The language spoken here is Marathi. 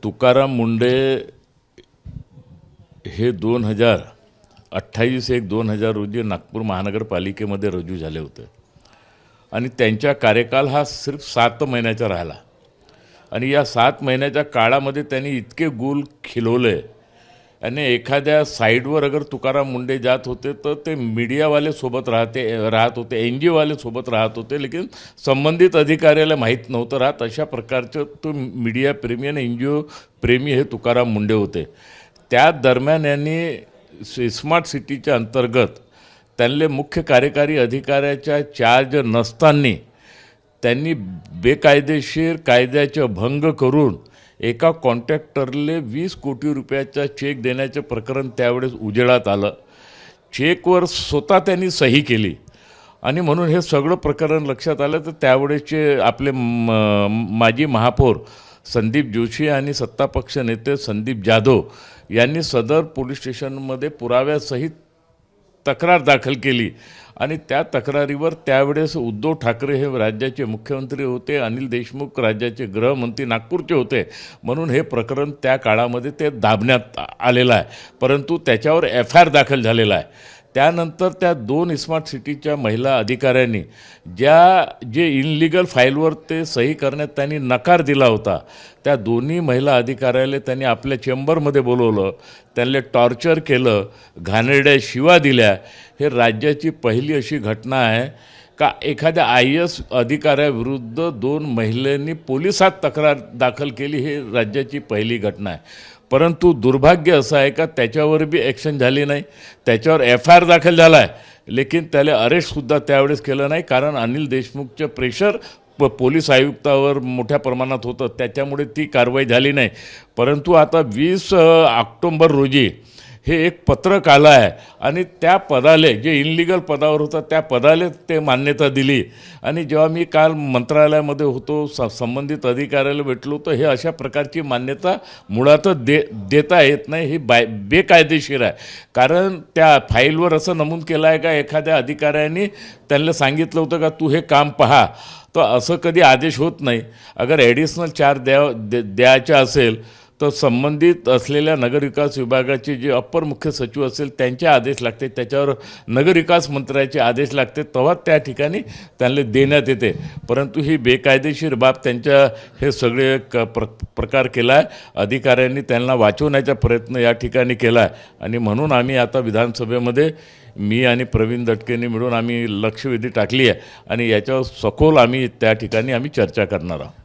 तुकाराम मुंडे हे 2028-1-2000 रोजी नागपूर महानगरपालिकेमध्ये रुजू झाले होते आणि त्यांचा कार्यकाल हा सिर्फ 7 महिन्याचा राहिला आणि या 7 महिन्याच्या काळामध्ये त्यांनी इतके गुल खिलवले आणि एखाद्या साईडवर अगर तुकाराम मुंडे जात होते तर ते मीडियावाले सोबत राहत होते NGOवाले सोबत राहत होते, लेकिन संबंधित अधिकाऱ्याला माहीत नव्हतं राहत. अशा प्रकारचं तो मीडिया प्रेमी आणि NGO प्रेमी हे तुकाराम मुंडे होते. त्या दरम्यान यांनी स्मार्ट सिटीच्या अंतर्गत त्यांना मुख्य कार्यकारी अधिकाऱ्याच्या चार्ज नसताना त्यांनी बेकायदेशीर कायद्याचे भंग करून एका कॉन्ट्रॅक्टरले 20 कोटी रुपयाचा चेक देण्याचे प्रकरण त्यावेळेस उजेडात आलं. चेकवर स्वतः त्यांनी सही केली आणि म्हणून हे सगळं प्रकरण लक्षात आलं. तर त्यावेळेसचे आपले माजी महापौर संदीप जोशी आणि सत्तापक्ष नेते संदीप जाधव यांनी सदर पोलीस स्टेशनमध्ये पुराव्यासहित तक्रार दाखल केली आणि त्या तक्रारीवर त्यावेळेस उद्धव ठाकरे हे राज्याचे मुख्यमंत्री होते, अनिल देशमुख राज्याचे गृहमंत्री नागपूरचे होते, म्हणून हे प्रकरण त्या काळामध्ये ते दाबण्यात आलेलं आहे. परंतु त्याच्यावर FIR दाखल झालेला आहे. त्यानंतर त्या 2 स्मार्ट सिटीच्या महिला अधिकाऱ्यांनी जे इनलिगल फाईलवर ते सही करण्यात त्यांनी नकार दिला होता, त्या दोन्ही महिला अधिकाऱ्याला त्यांनी आपल्या चेंबरमध्ये बोलवलं, त्यांना टॉर्चर केलं, घाणेरड्या शिवा दिल्या. हे राज्याची पहिली अशी घटना आहे का एखाद्या IAS अधिकाऱ्याविरुद्ध 2 महिलांनी पोलिसात तक्रार दाखल केली. हे राज्याची पहिली घटना आहे. परंतु दुर्भाग्य असं आहे का त्याच्यावर बी ॲक्शन झाली नाही. त्याच्यावर FIR दाखल झाला आहे, लेकिन त्याला अरेस्टसुद्धा त्यावेळेस केलं नाही, कारण अनिल देशमुखचं प्रेशर पोलीस आयुक्तावर मोठ्या प्रमाणात होतं, त्याच्यामुळे ती कारवाई झाली नाही. परंतु आता 20 ऑक्टोंबर रोजी हे एक पत्रक आलं आहे आणि त्या पदाले जे इनलिगल पदावर होता त्या पदाले ते मान्यता दिली. आणि जेव्हा मी काल मंत्रालयामध्ये होतो, संबंधित अधिकाऱ्याला भेटलो, तर हे अशा प्रकारची मान्यता मुळातच देता येत नाही. ही बेकायदेशीर आहे. कारण त्या फाईलवर असं नमूद केलं आहे का एखाद्या अधिकाऱ्याने त्यांना सांगितलं होतं का तू हे काम पहा, तर असं कधी आदेश होत नाही. अगर ॲडिशनल चार्ज द्यायचा असेल तर संबंधित असलेल्या नगरविकास विभागाचे जे अप्पर मुख्य सचिव असेल त्यांचे आदेश लागते, त्याच्यावर नगरविकास मंत्र्याचे आदेश लागते, तेव्हा त्या ठिकाणी त्यांना देण्यात येते. परंतु ही बेकायदेशीर बाब त्यांच्या हे सगळे प्रकार केला आहे. अधिकाऱ्यांनी त्यांना वाचवण्याचा प्रयत्न या ठिकाणी केला आहे आणि म्हणून आम्ही आता विधानसभेमध्ये मी आणि प्रवीण दटकेंनी मिळून आम्ही लक्षवेधी टाकली आहे आणि याच्यावर सखोल आम्ही त्या ठिकाणी चर्चा करणार आहोत.